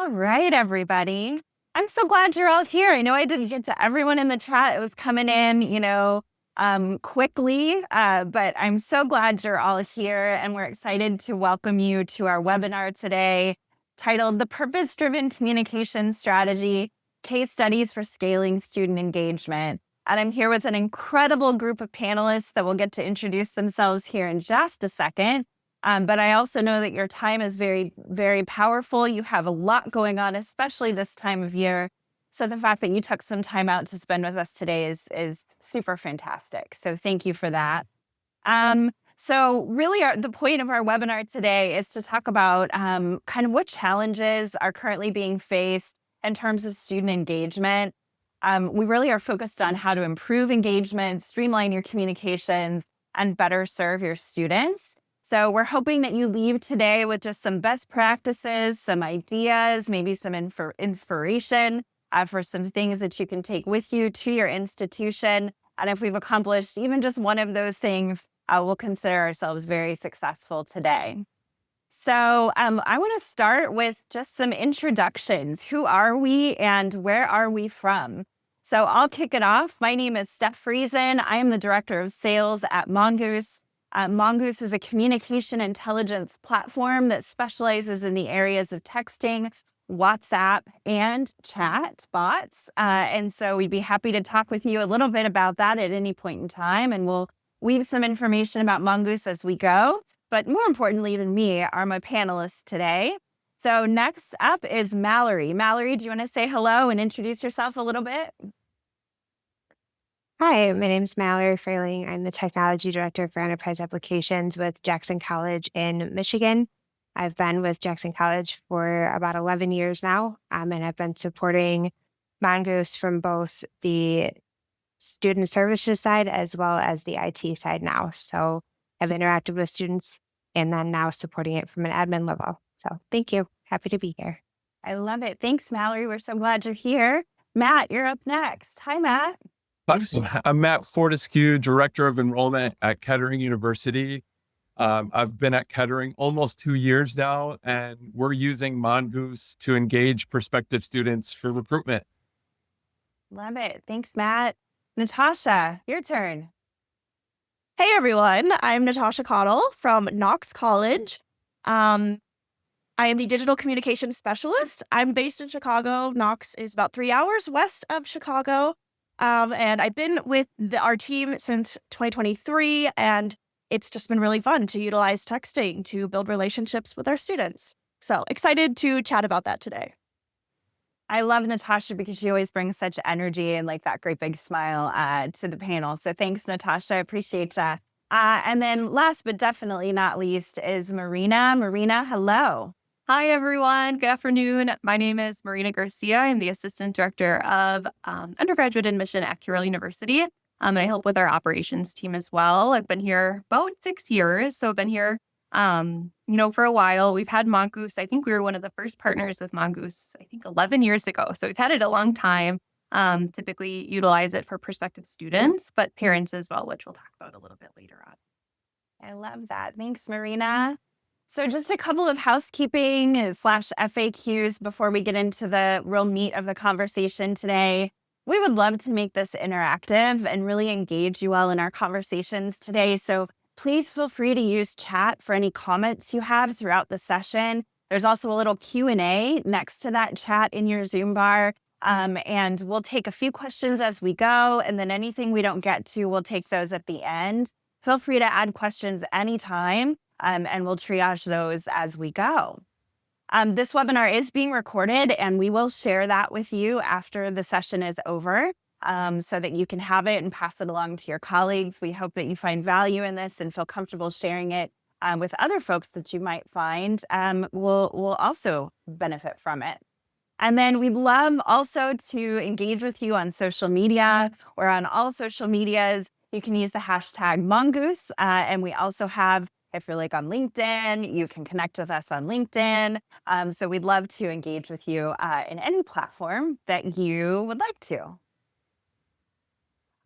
All right, everybody. I'm so glad you're all here. I know I didn't get to everyone in the chat. It was coming in, quickly, but I'm so glad you're all here, and we're excited to welcome you to our webinar today titled The Purpose-Driven Communication Strategy, Case Studies for Scaling Student Engagement. And I'm here with an incredible group of panelists that will get to introduce themselves here in just a second. But I also know that your time is very, very powerful. You have a lot going on, especially this time of year. So the fact that you took some time out to spend with us today is super fantastic. So thank you for that. So really the point of our webinar today is to talk about kind of what challenges are currently being faced in terms of student engagement. We really are focused on how to improve engagement, streamline your communications, and better serve your students. So we're hoping that you leave today with just some best practices, some ideas, maybe some inspiration for some things that you can take with you to your institution. And if we've accomplished even just one of those things, we'll consider ourselves very successful today. So I want to start with just some introductions. Who are we and where are we from? So I'll kick it off. My name is Steph Friesen. I am the Director of Sales at Mongoose. Mongoose is a communication intelligence platform that specializes in the areas of texting, WhatsApp, and chat bots. And so we'd be happy to talk with you a little bit about that at any point in time. And we'll weave some information about Mongoose as we go. But more importantly than me are my panelists today. So next up is Mallory. Mallory, do you want to say hello and introduce yourself a little bit? Hi, my name is Mallory Frailing. I'm the Technology Director for Enterprise Applications with Jackson College in Michigan. I've been with Jackson College for about 11 years now, and I've been supporting Mongoose from both the student services side as well as the IT side now. So I've interacted with students and then now supporting it from an admin level. So thank you. Happy to be here. I love it. Thanks, Mallory. We're so glad you're here. Matt, you're up next. Hi, Matt. I'm Matt Fortescue, Director of Enrollment at Kettering University. I've been at Kettering almost 2 years now, and we're using Mongoose to engage prospective students for recruitment. Love it. Thanks, Matt. Natasha, your turn. Hey, everyone. I'm Natasha Cottle from Knox College. I am the Digital Communications Specialist. I'm based in Chicago. Knox is about 3 hours west of Chicago. And I've been with our team since 2023, and it's just been really fun to utilize texting to build relationships with our students. So excited to chat about that today. I love Natasha because she always brings such energy and like that great big smile to the panel. So thanks, Natasha. I appreciate that. And then last but definitely not least is Marina. Marina, hello. Hi, everyone. Good afternoon. My name is Marina Garcia. I'm the Assistant Director of Undergraduate Admission at Carroll University. And I help with our operations team as well. I've been here about 6 years. So I've been here, for a while. We've had Mongoose. I think we were one of the first partners with Mongoose, 11 years ago. So we've had it a long time. Typically utilize it for prospective students, but parents as well, which we'll talk about a little bit later on. I love that. Thanks, Marina. So just a couple of housekeeping / FAQs before we get into the real meat of the conversation today. We would love to make this interactive and really engage you all in our conversations today. So please feel free to use chat for any comments you have throughout the session. There's also a little Q&A next to that chat in your Zoom bar. And we'll take a few questions as we go. And then anything we don't get to, we'll take those at the end. Feel free to add questions anytime. And we'll triage those as we go. This webinar is being recorded, and we will share that with you after the session is over so that you can have it and pass it along to your colleagues. We hope that you find value in this and feel comfortable sharing it with other folks that you might find will also benefit from it. And then we'd love also to engage with you on social media. We're on all social medias. You can use the hashtag Mongoose, and we also have, if you're like on LinkedIn, you can connect with us on LinkedIn. So we'd love to engage with you in any platform that you would like to.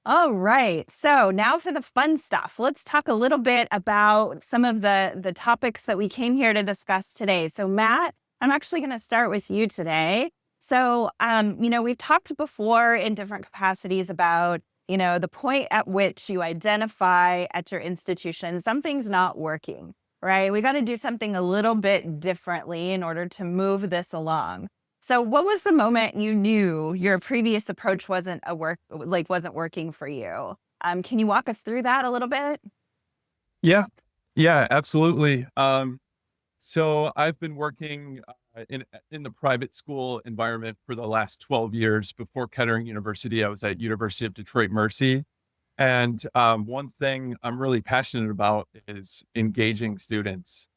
All right. So now for the fun stuff. Let's talk a little bit about some of the topics that we came here to discuss today. So Matt, I'm actually going to start with you today. So, we've talked before in different capacities about, the point at which you identify at your institution something's not working, right? We got to do something a little bit differently in order to move this along. So, what was the moment you knew your previous approach wasn't working for you? Can you walk us through that a little bit? Yeah, yeah, absolutely. So I've been working in the private school environment for the last 12 years. Before Kettering University, I was at University of Detroit Mercy. And one thing I'm really passionate about is engaging students.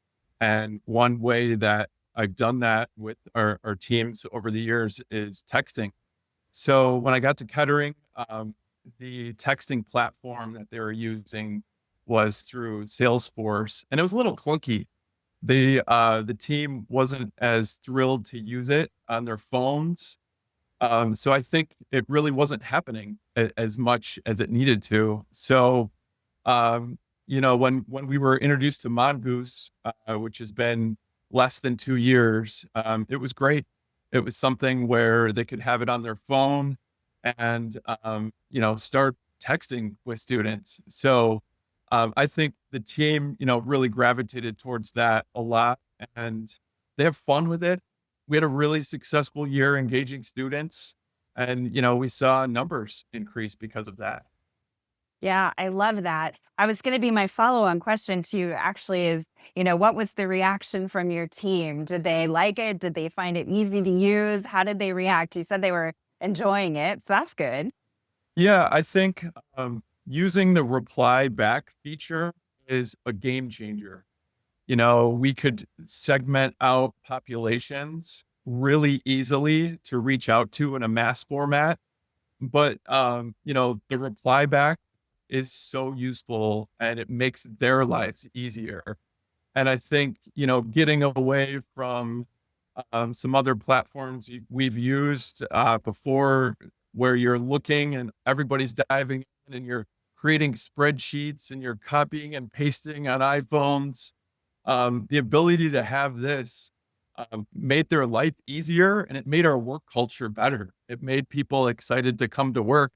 And one way that I've done that with our teams over the years is texting. So when I got to Kettering, the texting platform that they were using was through Salesforce, and it was a little clunky. The team wasn't as thrilled to use it on their phones. So I think it really wasn't happening as much as it needed to. So, when we were introduced to Mongoose, which has been less than 2 years, it was great. It was something where they could have it on their phone and, start texting with students. So I think the team, really gravitated towards that a lot, and they have fun with it. We had a really successful year engaging students, and, we saw numbers increase because of that. Yeah, I love that. I was going to be my follow-on question to you actually is, what was the reaction from your team? Did they like it? Did they find it easy to use? How did they react? You said they were enjoying it, so that's good. Yeah, I think using the reply back feature is a game changer. We could segment out populations really easily to reach out to in a mass format. But, the reply back is so useful and it makes their lives easier. And I think, getting away from some other platforms we've used before where you're looking and everybody's diving in and you're creating spreadsheets and you're copying and pasting on iPhones. The ability to have this made their life easier and it made our work culture better. It made people excited to come to work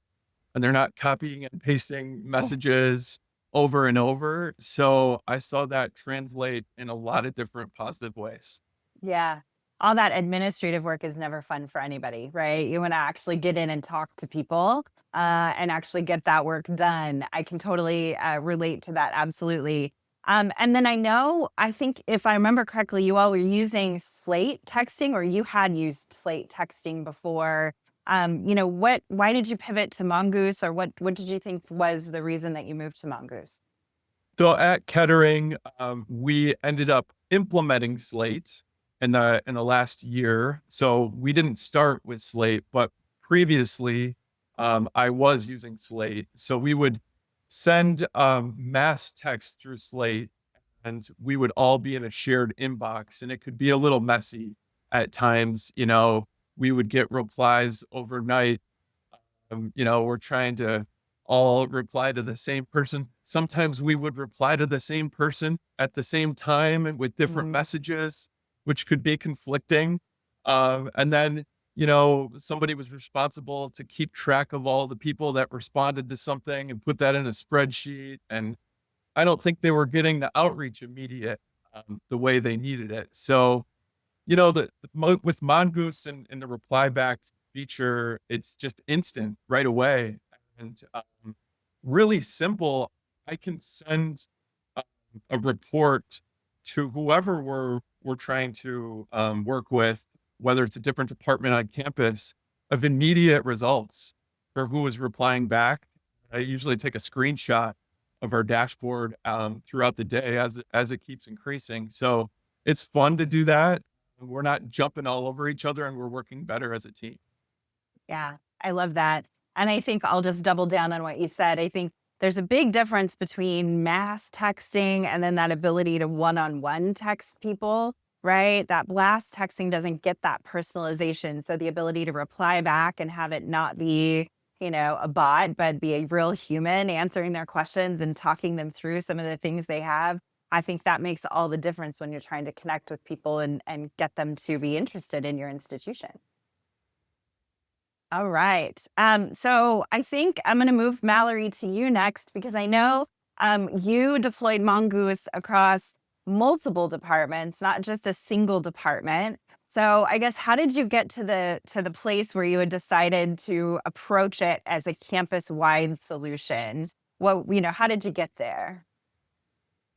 and they're not copying and pasting messages over and over. So I saw that translate in a lot of different positive ways. Yeah. All that administrative work is never fun for anybody, right? You want to actually get in and talk to people and actually get that work done. I can totally relate to that. Absolutely. And then I think if I remember correctly, you all were using Slate texting or you had used Slate texting before. Why did you pivot to Mongoose or what did you think was the reason that you moved to Mongoose? So at Kettering, we ended up implementing Slate in the last year. So we didn't start with Slate, but previously, I was using Slate. So we would send mass text through Slate, and we would all be in a shared inbox, and it could be a little messy at times. We would get replies overnight. We're trying to all reply to the same person. Sometimes we would reply to the same person at the same time and with different messages, which could be conflicting. And then, somebody was responsible to keep track of all the people that responded to something and put that in a spreadsheet. And I don't think they were getting the outreach immediate the way they needed it. So, with Mongoose and the reply back feature, it's just instant right away and really simple. I can send a, a report to whoever we're trying to work with, whether it's a different department on campus, of immediate results for who is replying back. I usually take a screenshot of our dashboard throughout the day as it keeps increasing. So it's fun to do that. We're not jumping all over each other and we're working better as a team. Yeah, I love that. And I think I'll just double down on what you said. I think there's a big difference between mass texting and then that ability to one-on-one text people, right? That blast texting doesn't get that personalization. So the ability to reply back and have it not be, a bot, but be a real human answering their questions and talking them through some of the things they have. I think that makes all the difference when you're trying to connect with people and get them to be interested in your institution. All right. So I think I'm going to move Mallory to you next, because I know you deployed Mongoose across multiple departments, not just a single department. So I guess, how did you get to the place where you had decided to approach it as a campus-wide solution? How did you get there?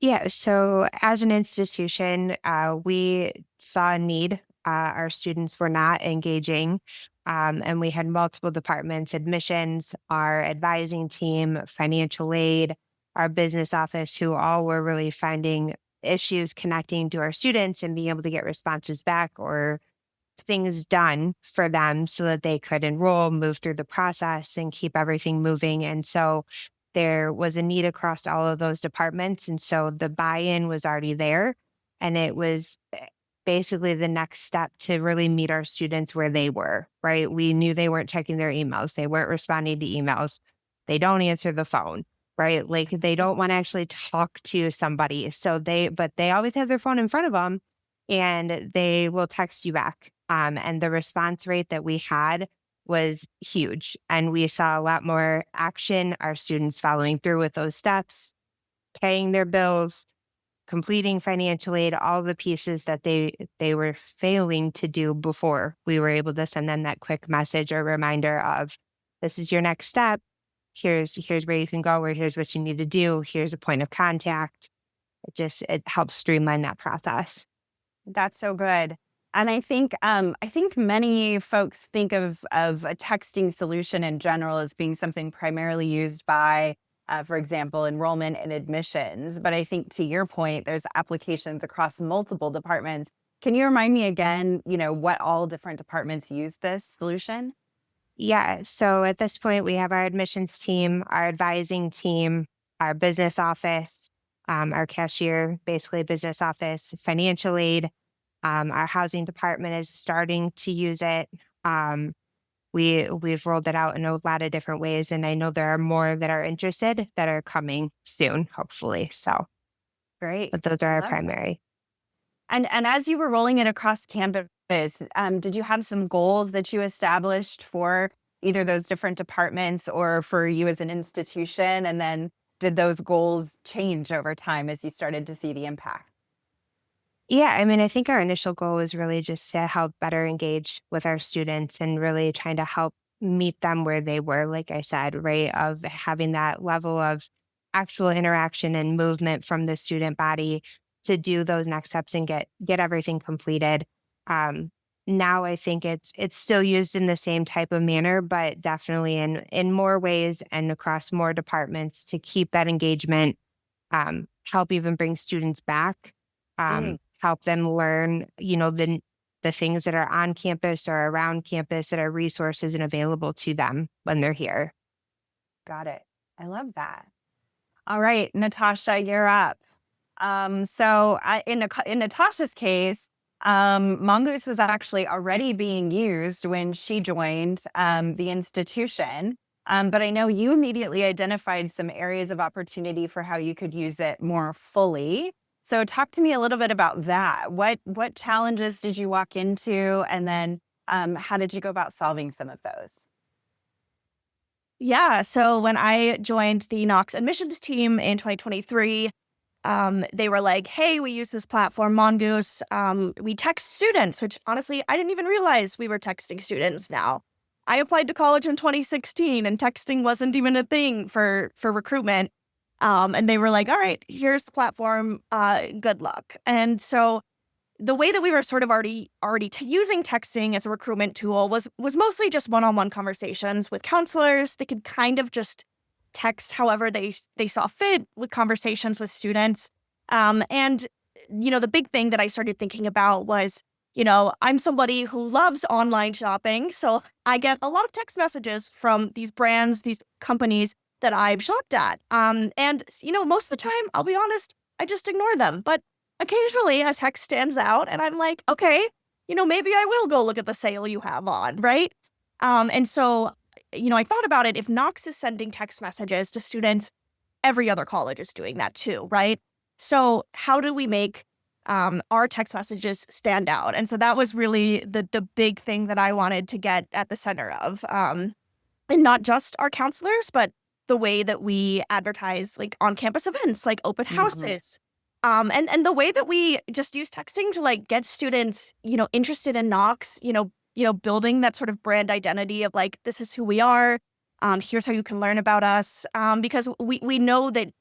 Yeah, so as an institution, we saw a need. Our students were not engaging, and we had multiple departments: admissions, our advising team, financial aid, our business office, who all were really finding issues connecting to our students and being able to get responses back or things done for them so that they could enroll, move through the process, and keep everything moving. And so there was a need across all of those departments. And so the buy-in was already there. And it was basically the next step to really meet our students where they were, right? We knew they weren't checking their emails. They weren't responding to emails. They don't answer the phone, right? Like, they don't want to actually talk to somebody. But they always have their phone in front of them and they will text you back. And the response rate that we had was huge. And we saw a lot more action, our students following through with those steps, paying their bills, completing financial aid, all the pieces that they were failing to do before we were able to send them that quick message or reminder of, this is your next step. Here's where you can go, or here's what you need to do. Here's a point of contact. It helps streamline that process. That's so good. And I think many folks think of a texting solution in general as being something primarily used by, for example, enrollment and admissions. But I think, to your point, there's applications across multiple departments. Can you remind me again, what all different departments use this solution? Yeah. So at this point, we have our admissions team, our advising team, our business office, our cashier, basically business office, financial aid. Our housing department is starting to use it. We've rolled it out in a lot of different ways, and I know there are more that are interested that are coming soon, hopefully. So, Great. but those are I our love primary. And as you were rolling it across campus, did you have some goals that you established for either those different departments or for you as an institution? And then did those goals change over time as you started to see the impact? Yeah, I mean, I think our initial goal was really just to help better engage with our students and really trying to help meet them where they were, like I said, right? Of having that level of actual interaction and movement from the student body to do those next steps and get everything completed. Um, Now I think it's still used in the same type of manner, but definitely in more ways and across more departments to keep that engagement, help even bring students back, help them learn, the things that are on campus or around campus that are resources and available to them when they're here. Got it. I love that. All right, Natasha, you're up. In Natasha's case, Mongoose was actually already being used when she joined the institution. But I know you immediately identified some areas of opportunity for how you could use it more fully. So talk to me a little bit about that. What challenges did you walk into, and then how did you go about solving some of those? Yeah, so when I joined the Knox admissions team in 2023, they were like, hey, we use this platform, Mongoose. We text students, which honestly, I didn't even realize we were texting students now. I applied to college in 2016 and texting wasn't even a thing for recruitment. And they were like, all right, here's the platform. Good luck. And so the way that we were sort of already using texting as a recruitment tool was mostly just one-on-one conversations with counselors. They could kind of just text however they saw fit with conversations with students. And the big thing that I started thinking about was, I'm somebody who loves online shopping, so I get a lot of text messages from these brands, these companies that I've shopped at. And most of the time, I'll be honest, I just ignore them. But occasionally a text stands out and I'm like, okay, maybe I will go look at the sale you have on, right? And so, I thought about it. If Knox is sending text messages to students, every other college is doing that too, right? So how do we make our text messages stand out? And so that was really the big thing that I wanted to get at the center of. And not just our counselors, but the way that we advertise like on campus events, like open houses. And the way that we just use texting to like get students, interested in Knox, building that sort of brand identity of like, this is who we are. Here's how you can learn about us. Because we know that,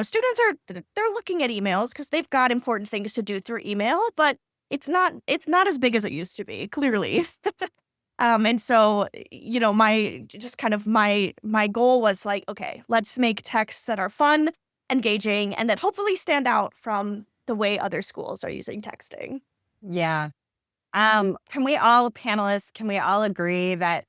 students they're looking at emails because they've got important things to do through email, but it's not as big as it used to be, clearly. And so, my goal was like, okay, let's make texts that are fun, engaging, and that hopefully stand out from the way other schools are using texting. Yeah. Panelists, can we all agree that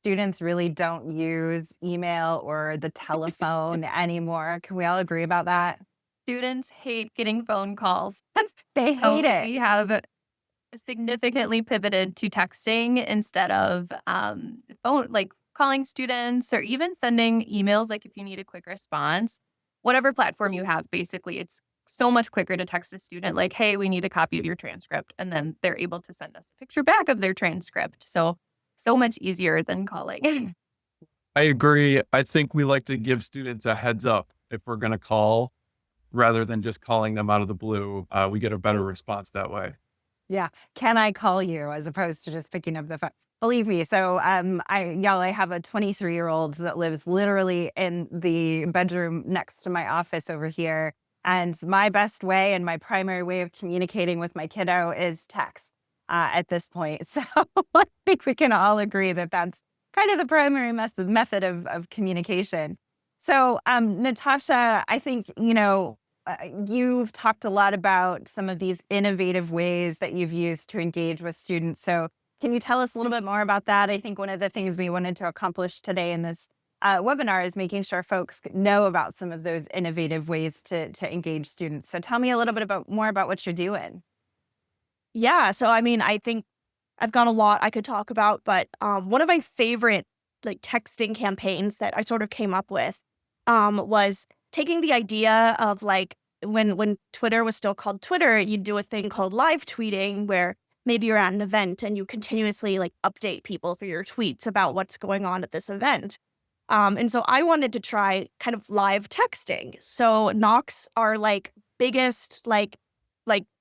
students really don't use email or the telephone anymore? Can we all agree about that? Students hate getting phone calls. They hate it. We have significantly pivoted to texting instead of phone, like calling students or even sending emails. Like if you need a quick response, whatever platform you have, basically, it's so much quicker to text a student like, hey, we need a copy of your transcript. And then they're able to send us a picture back of their transcript. So much easier than calling. I agree. I think we like to give students a heads up if we're going to call rather than just calling them out of the blue. We get a better response that way. Yeah. Can I call you as opposed to just picking up the phone? Believe me. So I have a 23-year-old that lives literally in the bedroom next to my office over here. And my best way and my primary way of communicating with my kiddo is text at this point. So I think we can all agree that that's kind of the primary method of communication. So Natasha, I think, you've talked a lot about some of these innovative ways that you've used to engage with students. So can you tell us a little bit more about that? I think one of the things we wanted to accomplish today in this webinar is making sure folks know about some of those innovative ways to engage students. So tell me a little bit more about what you're doing. Yeah. So, I think I've got a lot I could talk about, but one of my favorite like texting campaigns that I sort of came up with was taking the idea of like when Twitter was still called Twitter, you'd do a thing called live tweeting where maybe you're at an event and you continuously like update people through your tweets about what's going on at this event. And so I wanted to try kind of live texting. So Knox, our like biggest, like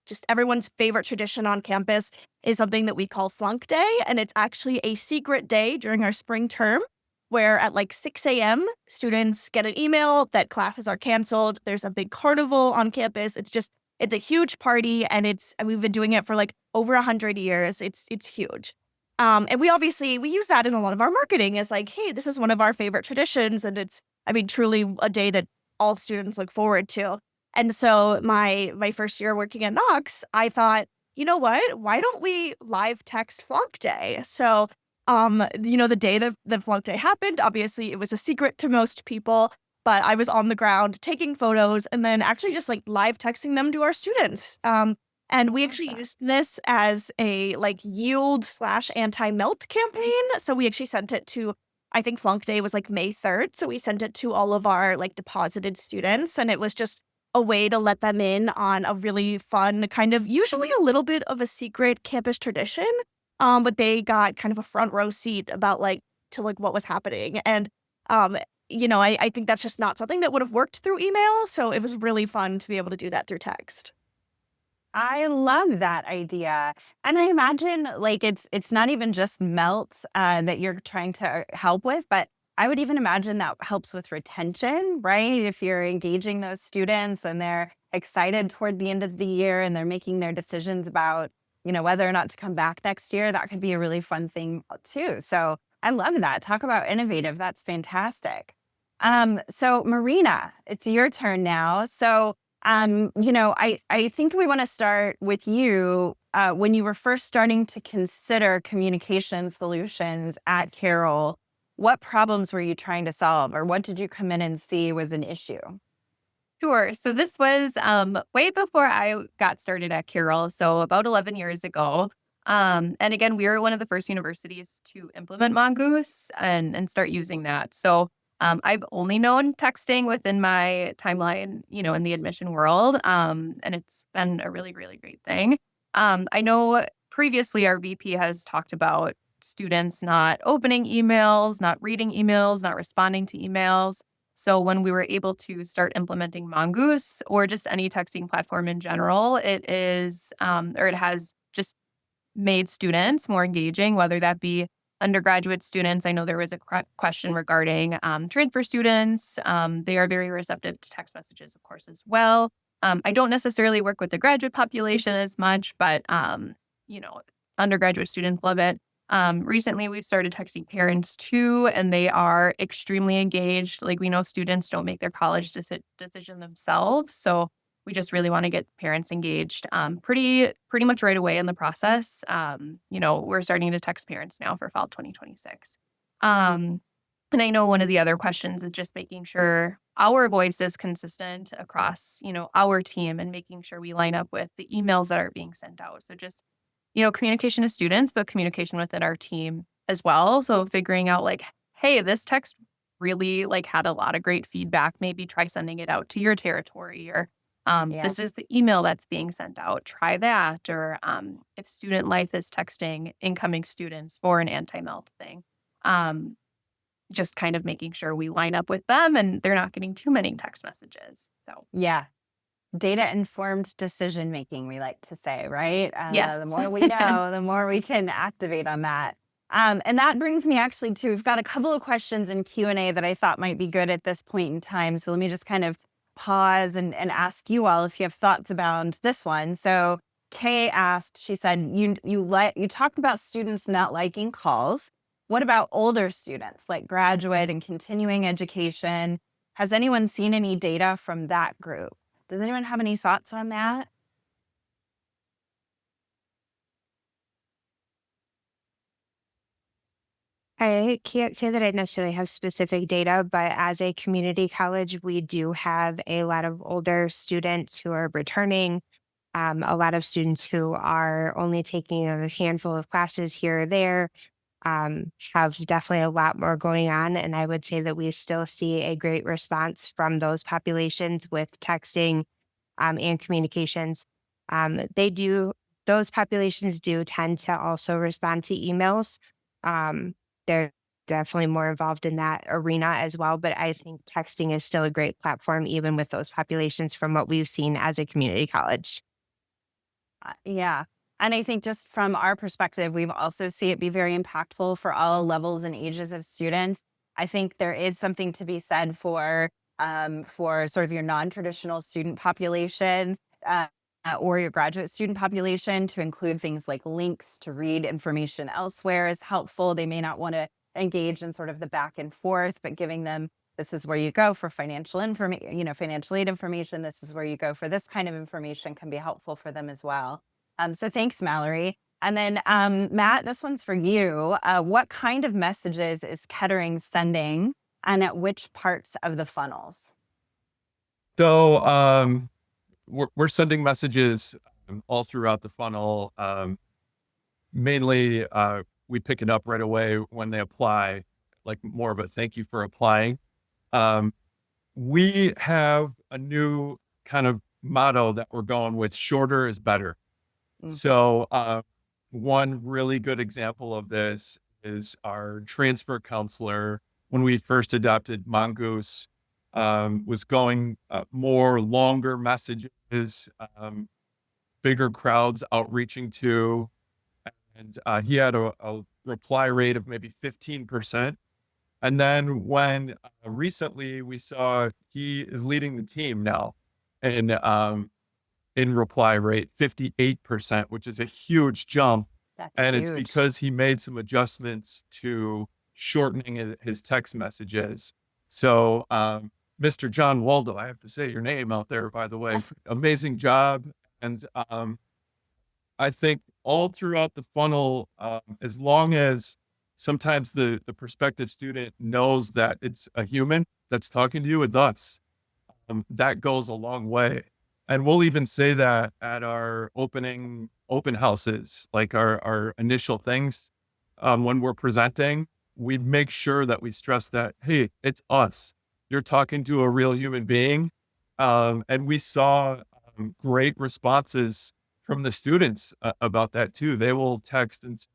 just everyone's favorite tradition on campus is something that we call Flunk Day. And it's actually a secret day during our spring term where at like 6 a.m. students get an email that classes are canceled. There's a big carnival on campus. It's a huge party, and we've been doing it for like over 100 years. It's huge. And we use that in a lot of our marketing as like, hey, this is one of our favorite traditions. And it's, truly a day that all students look forward to. And so my first year working at Knox, I thought, you know what, why don't we live text Flunk Day? So, the day that Flunk Day happened, obviously it was a secret to most people, but I was on the ground taking photos and then actually just like live texting them to our students. And we actually used this as a like yield / anti-melt campaign. So we actually sent it to, I think Flunk Day was like May 3rd. So we sent it to all of our like deposited students. And it was just a way to let them in on a really fun kind of usually a little bit of a secret campus tradition. But they got kind of a front row seat about like to like what was happening. And, I think that's just not something that would have worked through email. So it was really fun to be able to do that through text. I love that idea. And I imagine like it's not even just melt that you're trying to help with, but I would even imagine that helps with retention, right? If you're engaging those students and they're excited toward the end of the year and they're making their decisions about, whether or not to come back next year, that could be a really fun thing too. So I love that. Talk about innovative. That's fantastic. So Marina, it's your turn now. So I think we want to start with you. When you were first starting to consider communication solutions at Carroll, what problems were you trying to solve, or what did you come in and see was an issue? Sure. So this was way before I got started at Carroll, so about 11 years ago. And again, we were one of the first universities to implement Mongoose and start using that. So I've only known texting within my timeline, in the admission world. And it's been a really, really great thing. I know previously our VP has talked about students not opening emails, not reading emails, not responding to emails. So when we were able to start implementing Mongoose or just any texting platform in general, it has just made students more engaging, whether that be undergraduate students. I know there was a question regarding transfer students. They are very receptive to text messages, of course, as well. I don't necessarily work with the graduate population as much, but undergraduate students love it. Recently, we've started texting parents too, and they are extremely engaged. Like, we know students don't make their college decision themselves, so we just really want to get parents engaged pretty much right away in the process. We're starting to text parents now for fall 2026. And I know one of the other questions is just making sure our voice is consistent across, our team, and making sure we line up with the emails that are being sent out. So just, communication to students, but communication within our team as well. So figuring out like, hey, this text really had a lot of great feedback. Maybe try sending it out to your territory, or this is the email that's being sent out. Try that. Or if Student Life is texting incoming students for an anti-melt thing, just kind of making sure we line up with them and they're not getting too many text messages. So Yeah. Data-informed decision-making, we like to say, right? Yes. The more we know, the more we can activate on that. And that brings me actually to, we've got a couple of questions in Q&A that I thought might be good at this point in time. So let me just kind of pause and ask you all if you have thoughts about this one. So Kay asked, she said, you talked about students not liking calls. What about older students, like graduate and continuing education? Has anyone seen any data from that group? Does anyone have any thoughts on that? I can't say that I necessarily have specific data, but as a community college, we do have a lot of older students who are returning, a lot of students who are only taking a handful of classes here or there, have definitely a lot more going on. And I would say that we still see a great response from those populations with texting and communications. They do, those populations do tend to also respond to emails. They're definitely more involved in that arena as well. But I think texting is still a great platform, even with those populations, from what we've seen as a community college. Yeah. And I think just from our perspective, we've also see it be very impactful for all levels and ages of students. I think there is something to be said for sort of your non-traditional student population, or your graduate student population, to include things like links to read information elsewhere is helpful. They may not want to engage in sort of the back and forth, but giving them, this is where you go for financial information, financial aid information. This is where you go for this kind of information, can be helpful for them as well. So thanks, Mallory. And then Matt, this one's for you. What kind of messages is Kettering sending, and at which parts of the funnels? So we're sending messages all throughout the funnel. Mainly, we pick it up right away when they apply, like more of a thank you for applying. We have a new kind of motto that we're going with: shorter is better. So one really good example of this is our transfer counselor. When we first adopted Mongoose, was going more longer messages, bigger crowds outreaching to, and he had a reply rate of maybe 15%. And then when recently we saw he is leading the team now, and in reply rate, 58%, which is a huge jump. And Huge. It's because he made some adjustments to shortening his text messages. So, Mr. John Waldo, I have to say your name out there, by the way, amazing job. And I think all throughout the funnel, as long as sometimes the prospective student knows that it's a human that's talking to you, with us, that goes a long way. And we'll even say that at our open houses, like our initial things, when we're presenting, we make sure that we stress that, hey, it's us. You're talking to a real human being. And we saw great responses from the students about that too. They will text and say,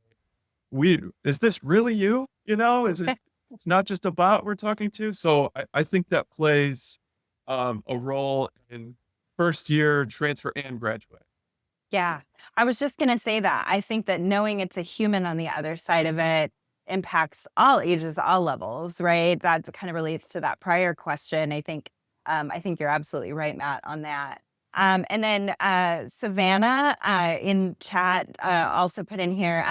is this really you? It's not just a bot we're talking to. So I think that plays a role in first year transfer and graduate. Yeah, I was just going to say that. I think that knowing it's a human on the other side of it impacts all ages, all levels, right? That kind of relates to that prior question. I think you're absolutely right, Matt, on that. And then Savannah in chat also put in here,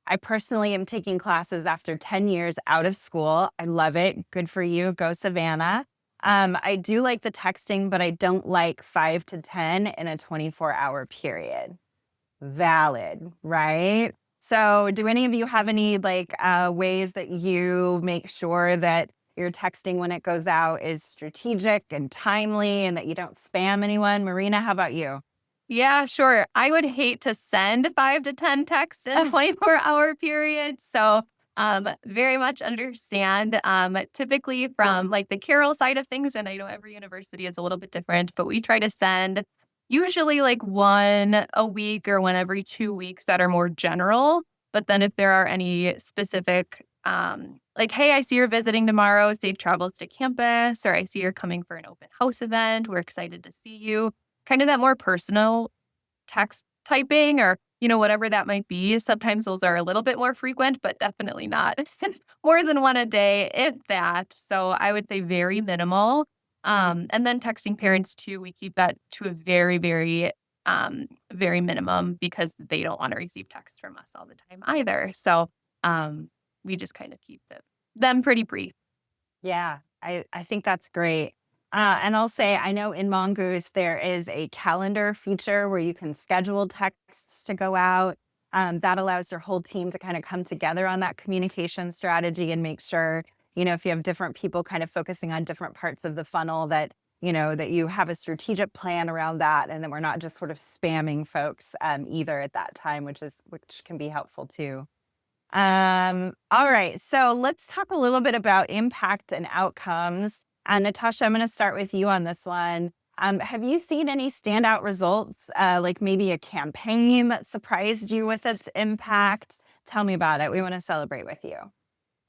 I personally am taking classes after 10 years out of school. I love it. Good for you. Go, Savannah. I do like the texting, but I don't like 5 to 10 in a 24-hour period. Valid, right? So do any of you have any ways that you make sure that your texting when it goes out is strategic and timely and that you don't spam anyone? Marina, how about you? Yeah, sure. I would hate to send 5 to 10 texts in a 24-hour period. So very much understand. Typically from the Carroll side of things, and I know every university is a little bit different, but we try to send usually one a week or one every 2 weeks that are more general. But then if there are any specific, hey, I see you're visiting tomorrow, safe travels to campus, or I see you're coming for an open house event, we're excited to see you. Kind of that more personal text typing or, whatever that might be. Sometimes those are a little bit more frequent, but definitely not more than one a day, if that. So I would say very minimal. And then texting parents too, we keep that to a very, very, very minimum because they don't want to receive texts from us all the time either. So we just kind of keep them pretty brief. Yeah, I think that's great. And I'll say, I know in Mongoose, there is a calendar feature where you can schedule texts to go out. That allows your whole team to kind of come together on that communication strategy and make sure, if you have different people kind of focusing on different parts of the funnel that, that you have a strategic plan around that. And then we're not just sort of spamming folks either at that time, which can be helpful too. All right. So let's talk a little bit about impact and outcomes. Natasha, I'm going to start with you on this one. Have you seen any standout results, like maybe a campaign that surprised you with its impact? Tell me about it. We want to celebrate with you.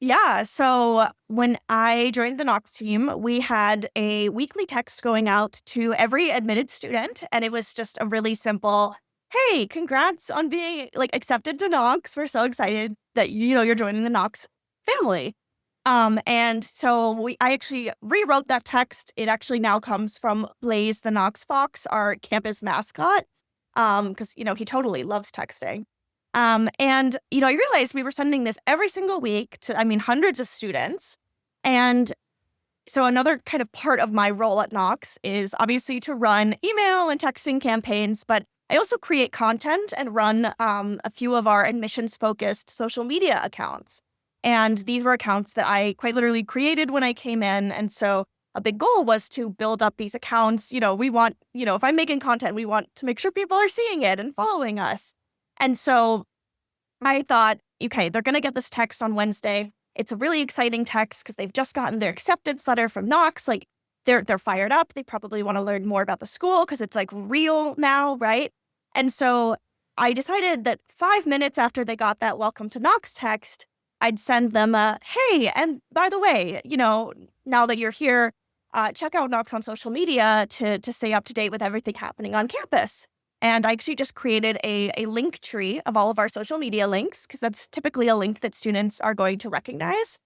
Yeah. So when I joined the Knox team, we had a weekly text going out to every admitted student. And it was just a really simple, hey, congrats on being accepted to Knox. We're so excited that, you're joining the Knox family. And so I actually rewrote that text. It actually now comes from Blaze the Knox Fox, our campus mascot, because, he totally loves texting. And, I realized we were sending this every single week to, hundreds of students. And so another kind of part of my role at Knox is obviously to run email and texting campaigns, but I also create content and run a few of our admissions-focused social media accounts. And these were accounts that I quite literally created when I came in. And so a big goal was to build up these accounts. We want, if I'm making content, we want to make sure people are seeing it and following us. And so I thought, okay, they're going to get this text on Wednesday. It's a really exciting text because they've just gotten their acceptance letter from Knox. They're fired up. They probably want to learn more about the school because it's real now, right? And so I decided that 5 minutes after they got that welcome to Knox text, I'd send them a, hey, and by the way, now that you're here, check out Knox on social media to stay up to date with everything happening on campus. And I actually just created a link tree of all of our social media links, because that's typically a link that students are going to recognize.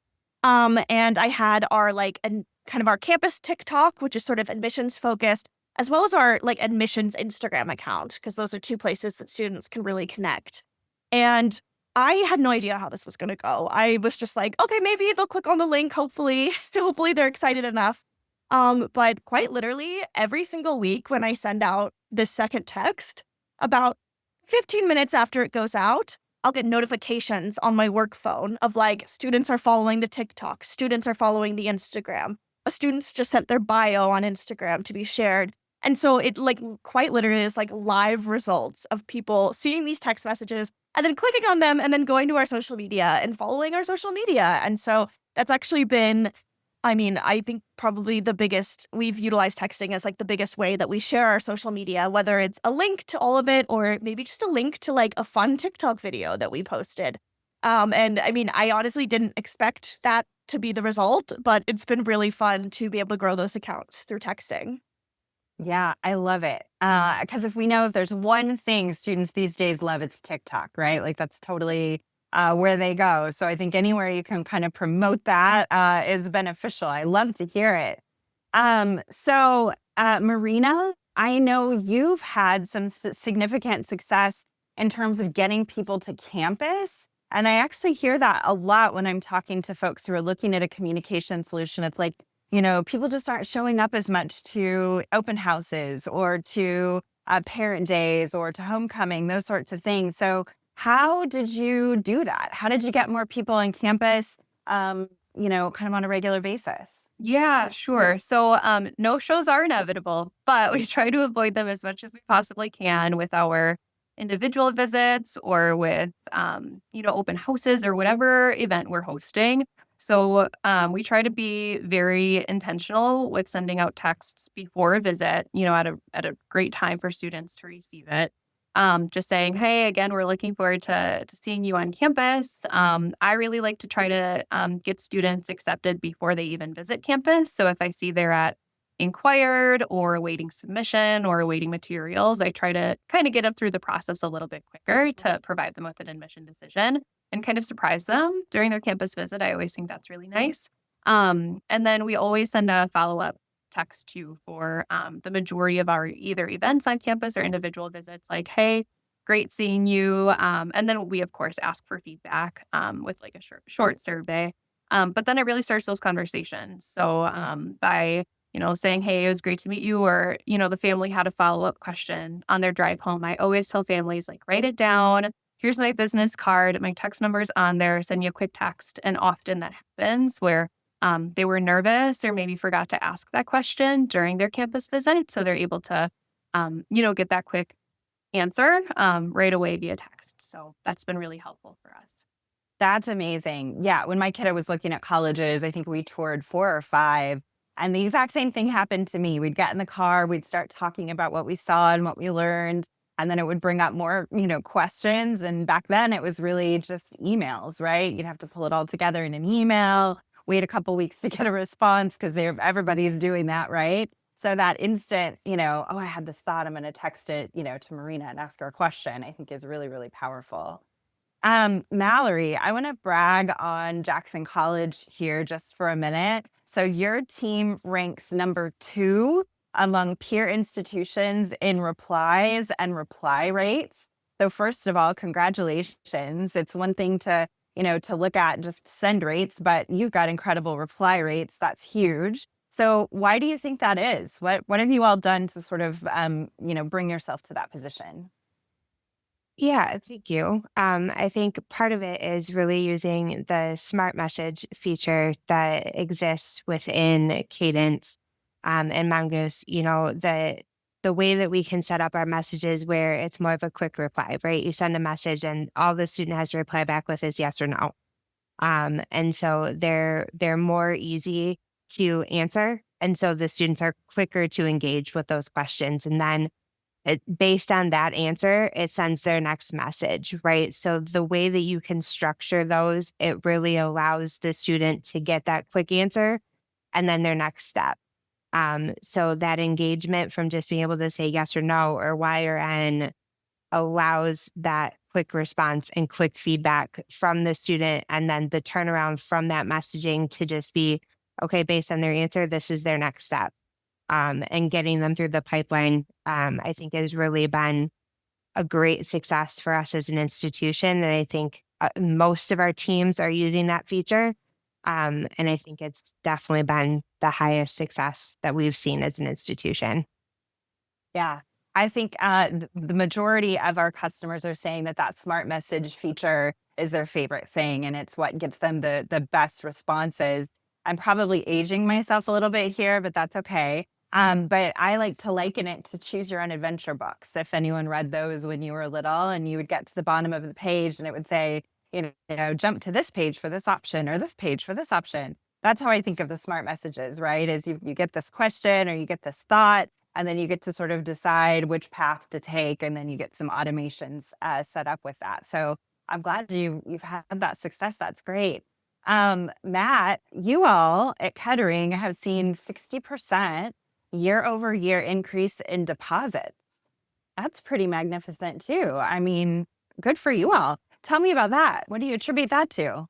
And I had our kind of our campus TikTok, which is sort of admissions focused, as well as our admissions Instagram account, because those are two places that students can really connect. And I had no idea how this was going to go. I was just okay, maybe they'll click on the link. Hopefully they're excited enough. But quite literally every single week when I send out this second text, about 15 minutes after it goes out, I'll get notifications on my work phone of students are following the TikTok, students are following the Instagram. Students just sent their bio on Instagram to be shared. And so it like quite literally is like live results of people seeing these text messages and then clicking on them and then going to our social media and following our social media. And so that's actually been, I mean, I think probably the biggest, we've utilized texting as like the biggest way that we share our social media, whether it's a link to all of it or maybe just a link to like a fun TikTok video that we posted. And I mean, I honestly didn't expect that to be the result, but it's been really fun to be able to grow those accounts through texting. Yeah, I love it. Because if we know if there's one thing students these days love, it's TikTok, right? Like that's totally where they go. So I think anywhere you can kind of promote that is beneficial. I love to hear it. Marina, I know you've had some significant success in terms of getting people to campus. And I actually hear that a lot when I'm talking to folks who are looking at a communication solution. It's like, people just aren't showing up as much to open houses or to parent days or to homecoming, those sorts of things. So how did you do that? How did you get more people on campus, kind of on a regular basis? Yeah, sure. So no shows are inevitable, but we try to avoid them as much as we possibly can with our individual visits or with, open houses or whatever event we're hosting. So we try to be very intentional with sending out texts before a visit, at a great time for students to receive it. Just saying, hey, again, we're looking forward to seeing you on campus. I really like to try to get students accepted before they even visit campus. So if I see they're at inquired or awaiting submission or awaiting materials, I try to kind of get them through the process a little bit quicker to provide them with an admission decision and kind of surprise them during their campus visit. I always think that's really nice. And then we always send a follow-up text too for the majority of our either events on campus or individual visits, like, hey, great seeing you. And then we, of course, ask for feedback with like a short survey. But then it really starts those conversations. So by saying, hey, it was great to meet you, or, the family had a follow-up question on their drive home. I always tell families, like, write it down. Here's my business card. My text number's on there. Send you a quick text. And often that happens where they were nervous or maybe forgot to ask that question during their campus visit. So they're able to, get that quick answer right away via text. So that's been really helpful for us. That's amazing. Yeah, when my kiddo was looking at colleges, I think we toured 4 or 5. And the exact same thing happened to me. We'd get in the car, we'd start talking about what we saw and what we learned. And then it would bring up more, questions. And back then it was really just emails, right? You'd have to pull it all together in an email, wait a couple weeks to get a response because everybody's doing that, right? So that instant, I had this thought, I'm going to text it, to Marina and ask her a question, I think is really, really powerful. Mallory, I want to brag on Jackson College here just for a minute. So your team ranks number 2 among peer institutions in replies and reply rates. So first of all, congratulations. It's one thing to look at just send rates, but you've got incredible reply rates. That's huge. So why do you think that is? What have you all done to sort of, bring yourself to that position? Yeah, thank you. I think part of it is really using the smart message feature that exists within Cadence and Mongoose. The way that we can set up our messages where it's more of a quick reply, right? You send a message and all the student has to reply back with is yes or no. And so they're more easy to answer. And so the students are quicker to engage with those questions. And then based on that answer, it sends their next message, right? So the way that you can structure those, it really allows the student to get that quick answer and then their next step. So that engagement from just being able to say yes or no or Y or N allows that quick response and quick feedback from the student. And then the turnaround from that messaging to just be, okay, based on their answer, this is their next step. And getting them through the pipeline, I think has really been a great success for us as an institution. And I think most of our teams are using that feature. And I think it's definitely been the highest success that we've seen as an institution. Yeah, I think the majority of our customers are saying that smart message feature is their favorite thing, and it's what gets them the best responses. I'm probably aging myself a little bit here, but that's okay. But I like to liken it to choose your own adventure books. If anyone read those when you were little, and you would get to the bottom of the page and it would say, jump to this page for this option or this page for this option. That's how I think of the smart messages, right? Is you get this question or you get this thought, and then you get to sort of decide which path to take, and then you get some automations set up with that. So I'm glad you've had that success. That's great. Matt, you all at Kettering have seen 60% year over year increase in deposits. That's pretty magnificent too. I mean, good for you all. Tell me about that. What do you attribute that to?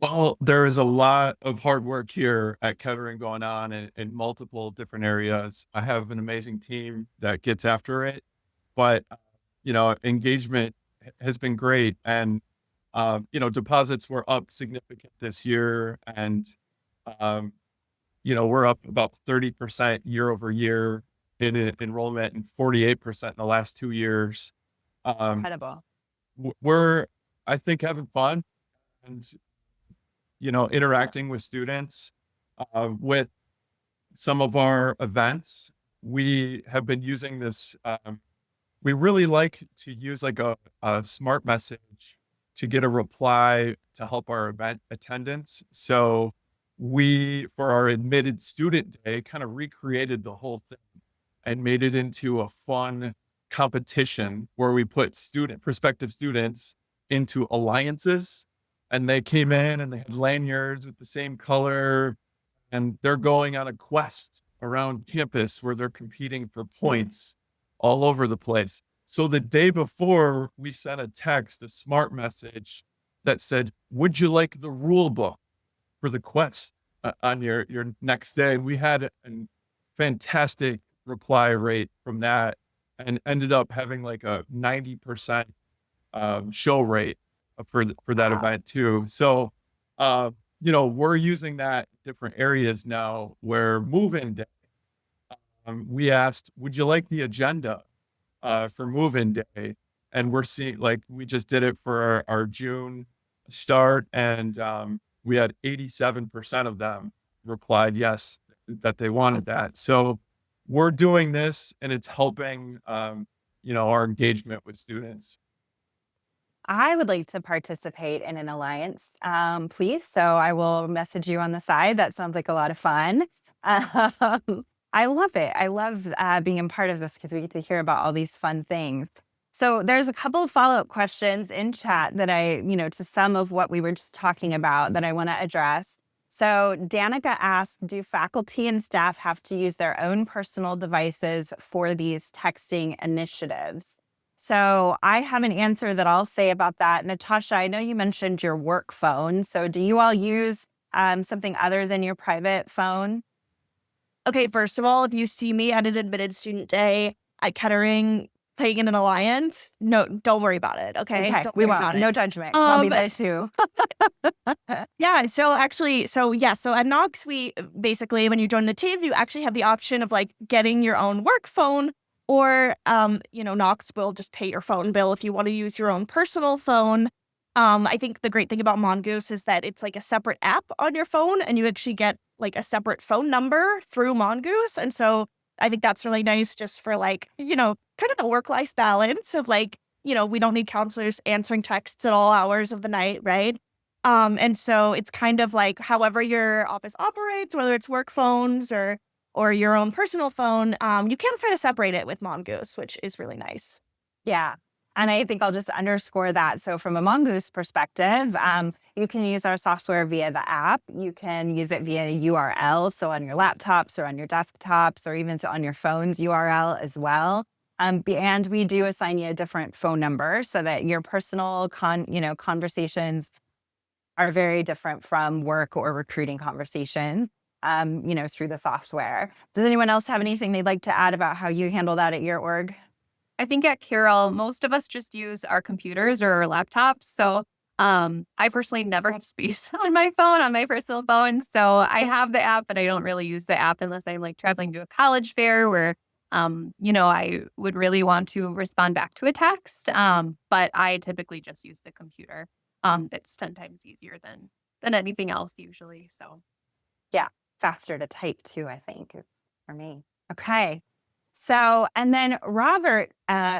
Well, there is a lot of hard work here at Kettering going on in multiple different areas. I have an amazing team that gets after it, but engagement has been great, and deposits were up significant this year, and we're up about 30% year over year in enrollment and 48% in the last 2 years. Incredible. We're, I think, having fun and interacting with students with some of our events. We have been using this. We really like to use like a smart message to get a reply to help our event attendance. So we, for our admitted student day, kind of recreated the whole thing and made it into a fun competition where we put prospective students into alliances, and they came in and they had lanyards with the same color, and they're going on a quest around campus where they're competing for points all over the place. So the day before, we sent a smart message that said, would you like the rule book for the quest on your next day? And we had a fantastic reply rate from that, and ended up having like a 90% show rate for that event too. So, we're using that in different areas now. Where move-in day, we asked, would you like the agenda for move-in day? And we're seeing, like, we just did it for our June start, and we had 87% of them replied yes, that they wanted that. So we're doing this, and it's helping, our engagement with students. I would like to participate in an alliance, please. So I will message you on the side. That sounds like a lot of fun. I love it. I love being a part of this because we get to hear about all these fun things. So there's a couple of follow-up questions in chat that to some of what we were just talking about that I want to address. So Danica asked, do faculty and staff have to use their own personal devices for these texting initiatives? So I have an answer that I'll say about that. Natasha, I know you mentioned your work phone. So do you all use something other than your private phone? Okay, first of all, if you see me at an admitted student day at Kettering playing in an alliance, no, don't worry about it. Okay, don't we worry won't. about it. No judgment. I'll be there too. Yeah. So at Knox, we basically, when you join the team, you actually have the option of like getting your own work phone, or Knox will just pay your phone bill if you want to use your own personal phone. I think the great thing about Mongoose is that it's like a separate app on your phone, and you actually get like a separate phone number through Mongoose. And so I think that's really nice just for like, kind of the work-life balance of like, we don't need counselors answering texts at all hours of the night, right? And so it's kind of like however your office operates, whether it's work phones or your own personal phone, you can try to separate it with Mongoose, which is really nice. Yeah. And I think I'll just underscore that. So from a Mongoose perspective, you can use our software via the app. You can use it via URL, so on your laptops or on your desktops, or even on your phone's URL as well. And we do assign you a different phone number so that your personal conversations are very different from work or recruiting conversations, through the software. Does anyone else have anything they'd like to add about how you handle that at your org? I think at Carroll, most of us just use our computers or our laptops. So I personally never have space on my personal phone. So I have the app, but I don't really use the app unless I'm like traveling to a college fair where, I would really want to respond back to a text. But I typically just use the computer. It's 10 times easier than anything else usually. So yeah, faster to type too, I think, for me. Okay. So, and then Robert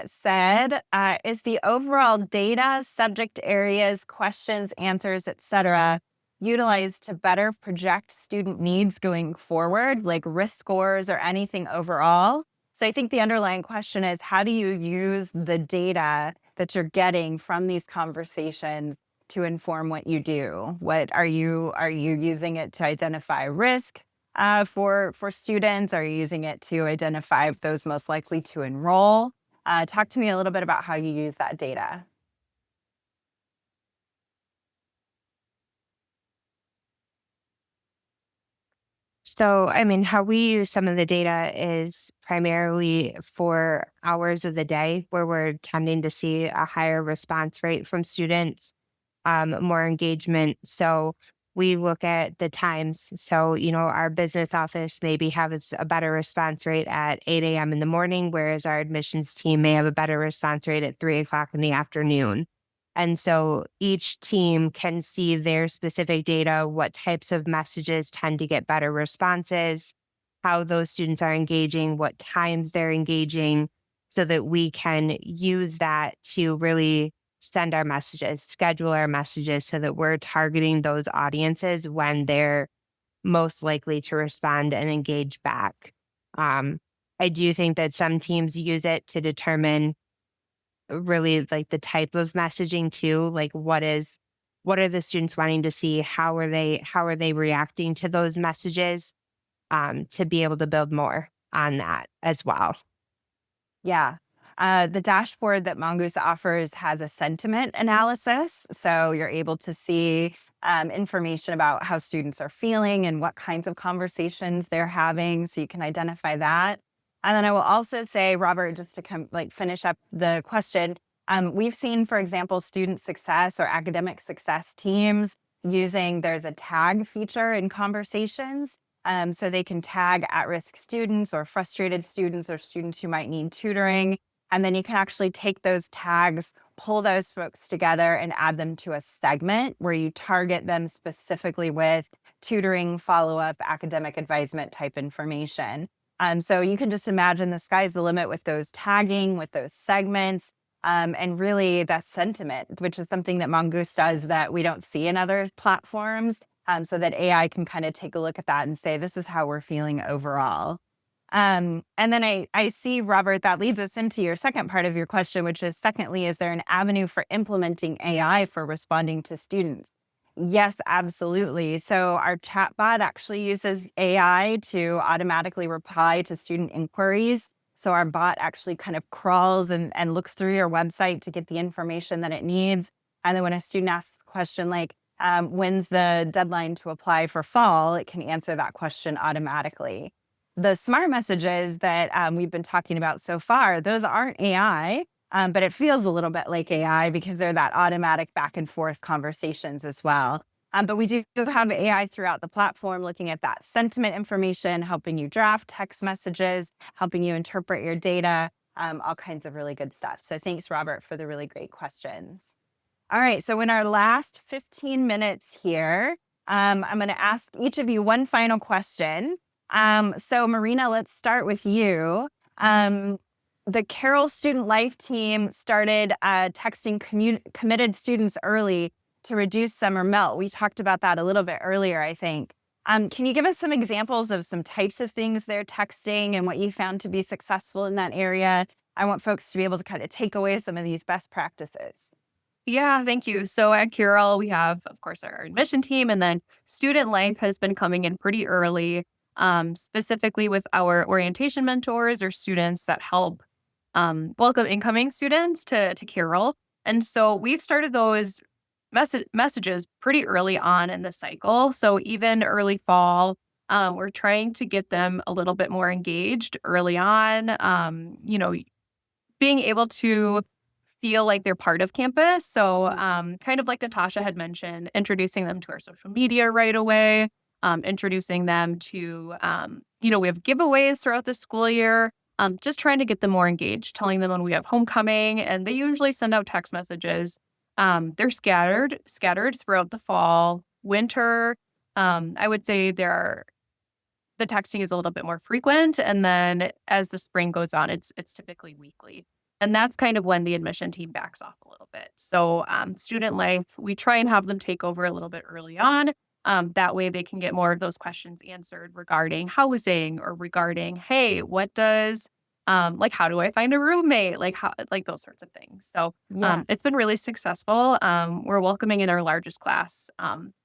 said, is the overall data, subject areas, questions, answers, etc., utilized to better project student needs going forward, like risk scores or anything overall? So I think the underlying question is, how do you use the data that you're getting from these conversations to inform what you do? What are you using it to identify risk for students? Are you using it to identify those most likely to enroll? Talk to me a little bit about how you use that data. So, I mean, how we use some of the data is primarily for hours of the day where we're tending to see a higher response rate from students, more engagement. So, we look at the times. So, our business office maybe has a better response rate at 8 a.m. in the morning, whereas our admissions team may have a better response rate at 3 o'clock in the afternoon. And so each team can see their specific data, what types of messages tend to get better responses, how those students are engaging, what times they're engaging, so that we can use that to really send our messages, schedule our messages so that we're targeting those audiences when they're most likely to respond and engage back. Um, I do think that some teams use it to determine really like the type of messaging too, like what are the students wanting to see, how are they reacting to those messages, to be able to build more on that as well. Yeah. The dashboard that Mongoose offers has a sentiment analysis. So you're able to see information about how students are feeling and what kinds of conversations they're having. So you can identify that. And then I will also say, Robert, just to finish up the question, we've seen, for example, student success or academic success teams there's a tag feature in conversations. So they can tag at-risk students or frustrated students or students who might need tutoring. And then you can actually take those tags, pull those folks together and add them to a segment where you target them specifically with tutoring, follow-up, academic advisement type information. So you can just imagine the sky's the limit with those tagging, with those segments, and really that sentiment, which is something that Mongoose does that we don't see in other platforms, so that AI can kind of take a look at that and say, this is how we're feeling overall. And then I see, Robert, that leads us into your second part of your question, which is, secondly, is there an avenue for implementing AI for responding to students? Yes, absolutely. So our chatbot actually uses AI to automatically reply to student inquiries. So our bot actually kind of crawls and looks through your website to get the information that it needs. And then when a student asks a question like, when's the deadline to apply for fall, it can answer that question automatically. The smart messages that we've been talking about so far, those aren't AI, but it feels a little bit like AI because they're that automatic back and forth conversations as well. But we do have AI throughout the platform looking at that sentiment information, helping you draft text messages, helping you interpret your data, all kinds of really good stuff. So thanks, Robert, for the really great questions. All right, so in our last 15 minutes here, I'm going to ask each of you one final question. So Marina, let's start with you. The Carroll Student Life team started texting committed students early to reduce summer melt. We talked about that a little bit earlier, I think. Can you give us some examples of some types of things they're texting and what you found to be successful in that area? I want folks to be able to kind of take away some of these best practices. Yeah, thank you. So at Carroll, we have, of course, our admission team, and then student life has been coming in pretty early, specifically with our orientation mentors or students that help welcome incoming students to Carroll. And so we've started those messages pretty early on in the cycle. So even early fall, we're trying to get them a little bit more engaged early on, being able to feel like they're part of campus. So kind of like Natasha had mentioned, introducing them to our social media right away, introducing them to, we have giveaways throughout the school year, just trying to get them more engaged, telling them when we have homecoming, and they usually send out text messages. They're scattered throughout the fall, winter. I would say there are the texting is a little bit more frequent. And then as the spring goes on, it's typically weekly. And that's kind of when the admission team backs off a little bit. So student life, we try and have them take over a little bit early on. That way they can get more of those questions answered regarding housing or regarding, hey, what does, like, how do I find a roommate? Like how, like those sorts of things. So Yeah. it's been really successful. We're welcoming in our largest class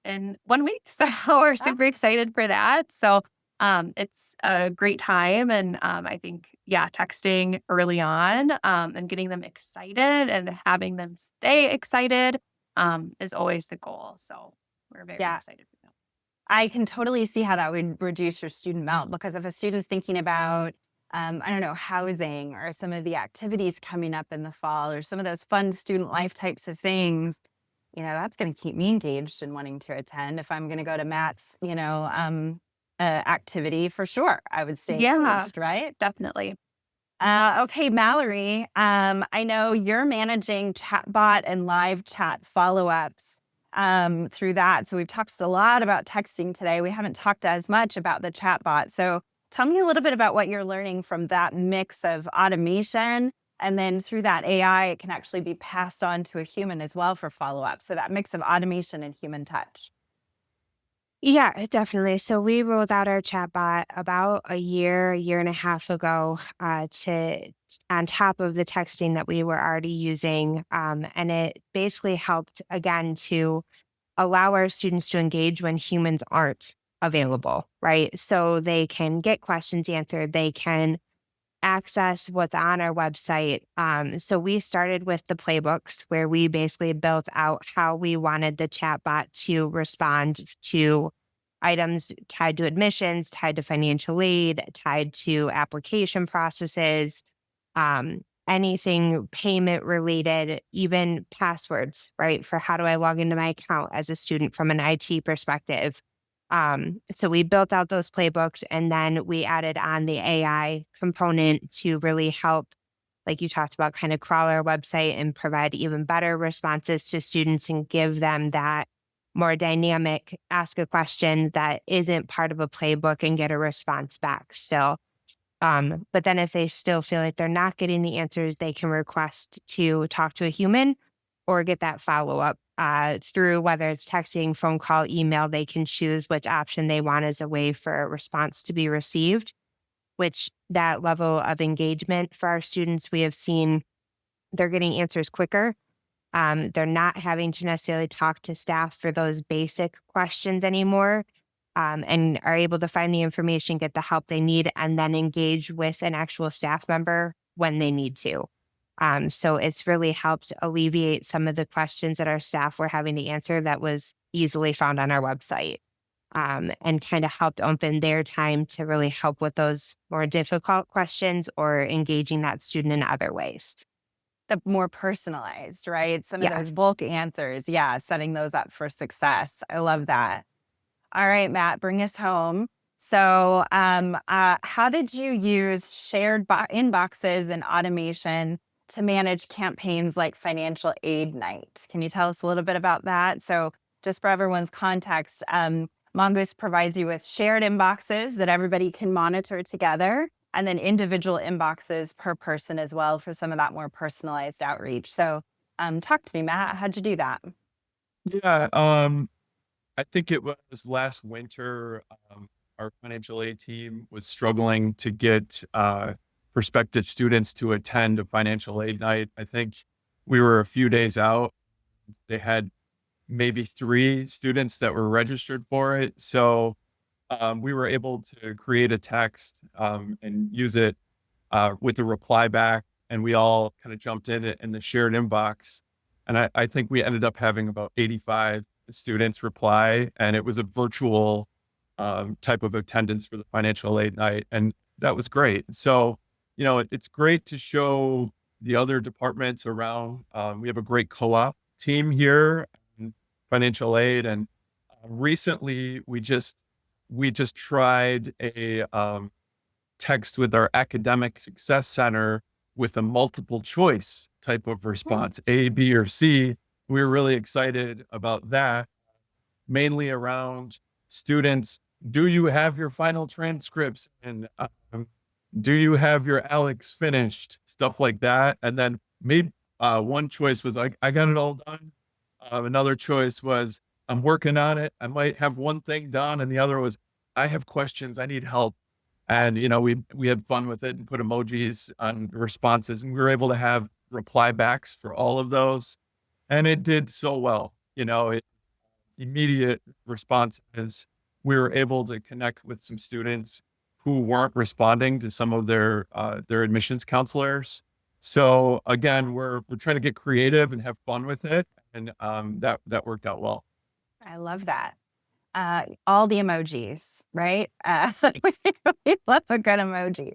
in 1 week. So we're super excited for that. So it's a great time. And I think, texting early on and getting them excited and having them stay excited is always the goal. So we're very Yeah. excited for that. I can totally see how that would reduce your student melt, because if a student's thinking about, I don't know, housing or some of the activities coming up in the fall or some of those fun student life types of things, that's going to keep me engaged and wanting to attend. If I'm going to go to Matt's, activity, for sure, I would stay Yeah, engaged, right? definitely. Okay, Mallory, I know you're managing chatbot and live chat follow-ups through that. So we've talked a lot about texting today. We haven't talked as much about the chatbot. So tell me a little bit about what you're learning from that mix of automation. And then through that AI, it can actually be passed on to a human as well for follow-up. So that mix of automation and human touch. Yeah, definitely. So we rolled out our chatbot about a year and a half ago, to on top of the texting that we were already using, and it basically helped again to allow our students to engage when humans aren't available, right? So they can get questions answered, they can access what's on our website. So we started with the playbooks where we basically built out how we wanted the chatbot to respond to items tied to admissions, tied to financial aid, tied to application processes, anything payment related, even passwords, right? For how do I log into my account as a student from an IT perspective. So we built out those playbooks and then we added on the AI component to really help, like you talked about, kind of crawl our website and provide even better responses to students and give them that more dynamic ask a question that isn't part of a playbook and get a response back. So, but then if they still feel like they're not getting the answers, they can request to talk to a human or get that follow up through whether it's texting, phone call, email. They can choose which option they want as a way for a response to be received, which that level of engagement for our students, we have seen they're getting answers quicker. They're not having to necessarily talk to staff for those basic questions anymore, and are able to find the information, get the help they need, and then engage with an actual staff member when they need to. So it's really helped alleviate some of the questions that our staff were having to answer that was easily found on our website, and kind of helped open their time to really help with those more difficult questions or engaging that student in other ways. The more personalized, right? Some of Yes. those bulk answers. Yeah, setting those up for success. I love that. All right, Matt, bring us home. So, how did you use shared inboxes and automation to manage campaigns like financial aid night? Can you tell us a little bit about that? So, just for everyone's context, Mongoose provides you with shared inboxes that everybody can monitor together, and then individual inboxes per person as well for some of that more personalized outreach. So, talk to me, Matt. How'd you do that? Yeah, I think it was last winter. Our financial aid team was struggling to get prospective students to attend a financial aid night. I think we were a few days out. They had maybe 3 students that were registered for it. So we were able to create a text and use it with a reply back. And we all kind of jumped in it in the shared inbox. And I think we ended up having about 85 students reply. And it was a virtual type of attendance for the financial aid night. And that was great. So, it's great to show the other departments around. We have a great co-op team here in financial aid. And recently we just tried a text with our academic success center with a multiple choice type of response, A, B, or C. We were really excited about that, mainly around students do you have your final transcripts? And do you have your Alex finished? Stuff like that. And then maybe one choice was like, I got it all done. Another choice was, I'm working on it. I might have one thing done. And the other was, I have questions. I need help. And, we had fun with it and put emojis on responses, and we were able to have reply backs for all of those. And it did so well, immediate responses. We were able to connect with some students who weren't responding to some of their admissions counselors. So again, we're trying to get creative and have fun with it. And that worked out well. I love that. All the emojis, right? We love a good emoji.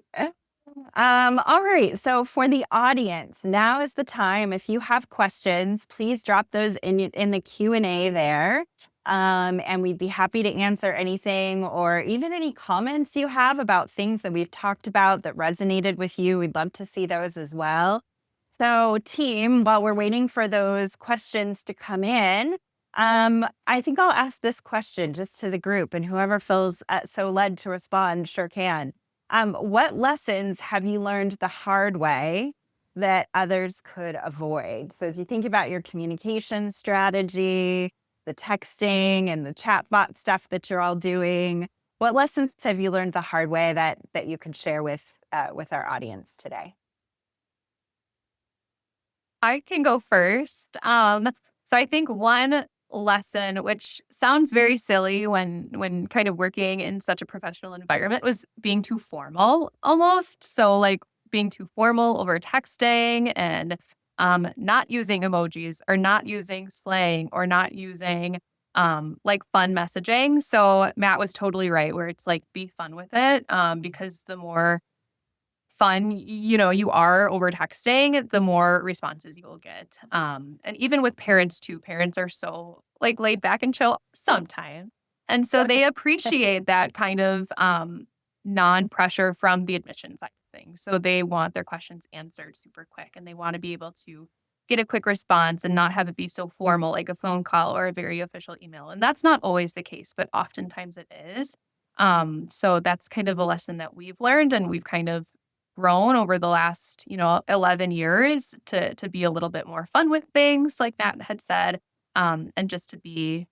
All right. So for the audience, now is the time. If you have questions, please drop those in the Q&A there. And we'd be happy to answer anything or even any comments you have about things that we've talked about that resonated with you. We'd love to see those as well. So team, while we're waiting for those questions to come in, I think I'll ask this question just to the group, and whoever feels so led to respond sure can. What lessons have you learned the hard way that others could avoid? So as you think about your communication strategy, the texting and the chatbot stuff that you're all doing, what lessons have you learned the hard way that you could share with our audience today? I can go first. So I think one lesson, which sounds very silly when kind of working in such a professional environment, was being too formal almost. So like being too formal over texting and not using emojis or not using slang or not using like fun messaging. So Matt was totally right where it's like be fun with it because the more fun, you are over texting, the more responses you'll get. And even with parents too, parents are so like laid back and chill sometimes. And so they appreciate that kind of non-pressure from the admission side of things. So they want their questions answered super quick and they want to be able to get a quick response and not have it be so formal like a phone call or a very official email. And that's not always the case, but oftentimes it is. So that's kind of a lesson that we've learned and we've kind of grown over the last, 11 years to be a little bit more fun with things like Matt had said. And just to be,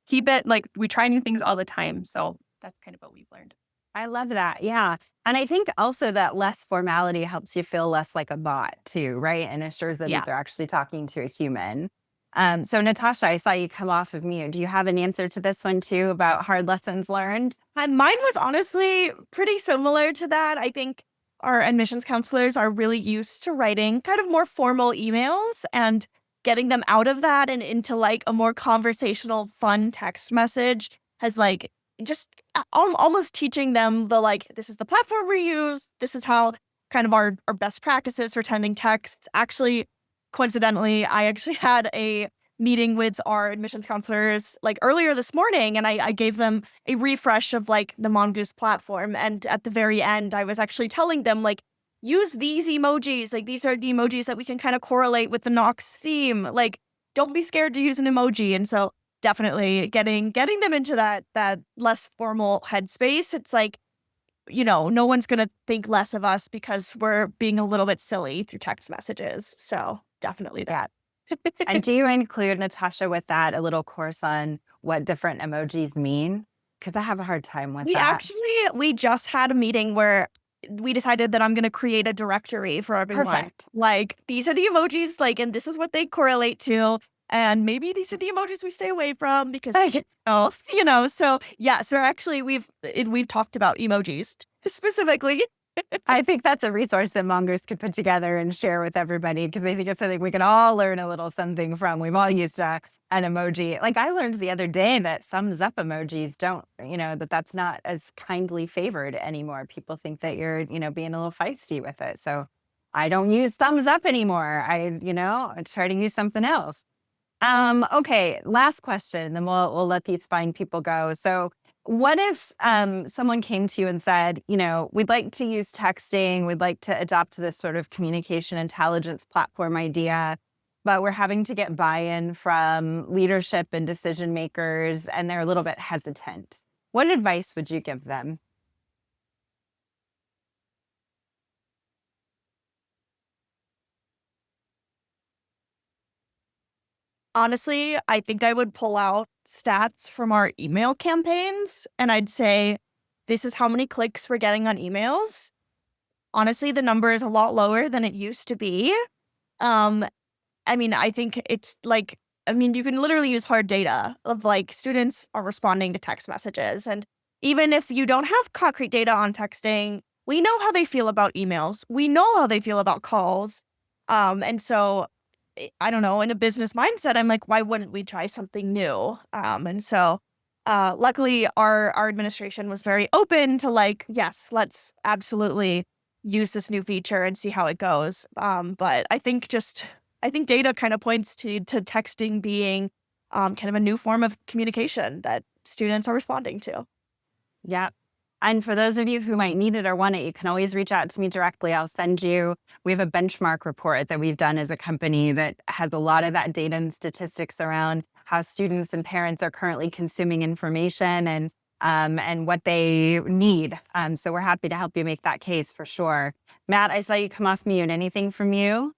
keep it like we try new things all the time. So that's kind of what we've learned. I love that. Yeah. And I think also that less formality helps you feel less like a bot too, right? And assures that Yeah. they're actually talking to a human. So Natasha, I saw you come off of mute. Do you have an answer to this one too about hard lessons learned? Mine was honestly pretty similar to that. I think our admissions counselors are really used to writing kind of more formal emails and getting them out of that and into like a more conversational, fun text message has like just almost teaching them the like, this is the platform we use. This is how kind of our best practices for sending texts. Actually, coincidentally, I actually had a meeting with our admissions counselors like earlier this morning, and I gave them a refresh of like the Mongoose platform. And at the very end, I was actually telling them like, use these emojis. Like these are the emojis that we can kind of correlate with the Knox theme. Like, don't be scared to use an emoji. And so definitely getting them into that less formal headspace. It's like, no one's going to think less of us because we're being a little bit silly through text messages. So definitely that. And do you include, Natasha, with that a little course on what different emojis mean? Because I have a hard time with that. We just had a meeting where we decided that I'm going to create a directory for everyone. Perfect. Like, these are the emojis, like, and this is what they correlate to. And maybe these are the emojis we stay away from because, so yeah. So actually we've talked about emojis specifically. I think that's a resource that Mongoose could put together and share with everybody because I think it's something we can all learn a little something from. We've all used an emoji. Like I learned the other day that thumbs up emojis don't, that's not as kindly favored anymore. People think that you're, being a little feisty with it. So I don't use thumbs up anymore. I try to use something else. Okay, last question, then we'll let these fine people go. So what if someone came to you and said, we'd like to use texting, we'd like to adopt this sort of communication intelligence platform idea. but we're having to get buy-in from leadership and decision makers, and they're a little bit hesitant. What advice would you give them? Honestly, I think I would pull out stats from our email campaigns and I'd say, this is how many clicks we're getting on emails. Honestly, the number is a lot lower than it used to be. I think it's like, you can literally use hard data of like students are responding to text messages. And even if you don't have concrete data on texting, we know how they feel about emails. We know how they feel about calls. And so I don't know, in a business mindset, I'm like, why wouldn't we try something new? Luckily, our administration was very open to like, yes, let's absolutely use this new feature and see how it goes. But I think data kind of points to texting being kind of a new form of communication that students are responding to. Yeah. And for those of you who might need it or want it, you can always reach out to me directly. We have a benchmark report that we've done as a company that has a lot of that data and statistics around how students and parents are currently consuming information and what they need. So we're happy to help you make that case for sure. Matt, I saw you come off mute. Anything from you?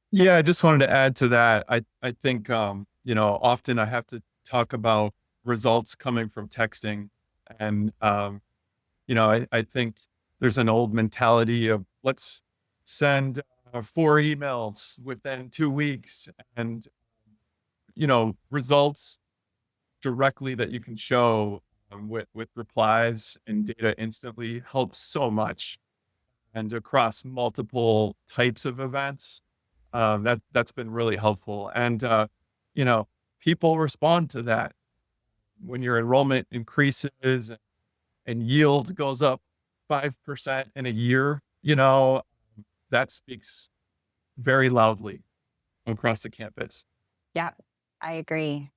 Yeah, I just wanted to add to that. I think, often I have to talk about results coming from texting. And, I think there's an old mentality of let's send 4 emails within 2 weeks and, results directly that you can show with replies and data instantly helps so much. And across multiple types of events, that's been really helpful. And, people respond to that. When your enrollment increases and yield goes up 5% in a year, that speaks very loudly across the campus. Yeah, I agree.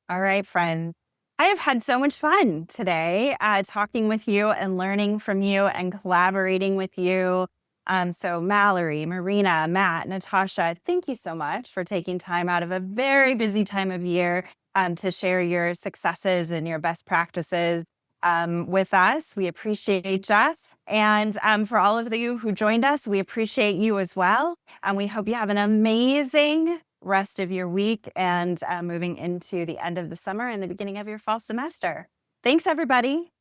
All right, friends. I have had so much fun today talking with you and learning from you and collaborating with you. So Mallory, Marina, Matt, Natasha, thank you so much for taking time out of a very busy time of year to share your successes and your best practices with us. We appreciate you. And for all of you who joined us, we appreciate you as well. And we hope you have an amazing rest of your week and moving into the end of the summer and the beginning of your fall semester. Thanks, everybody.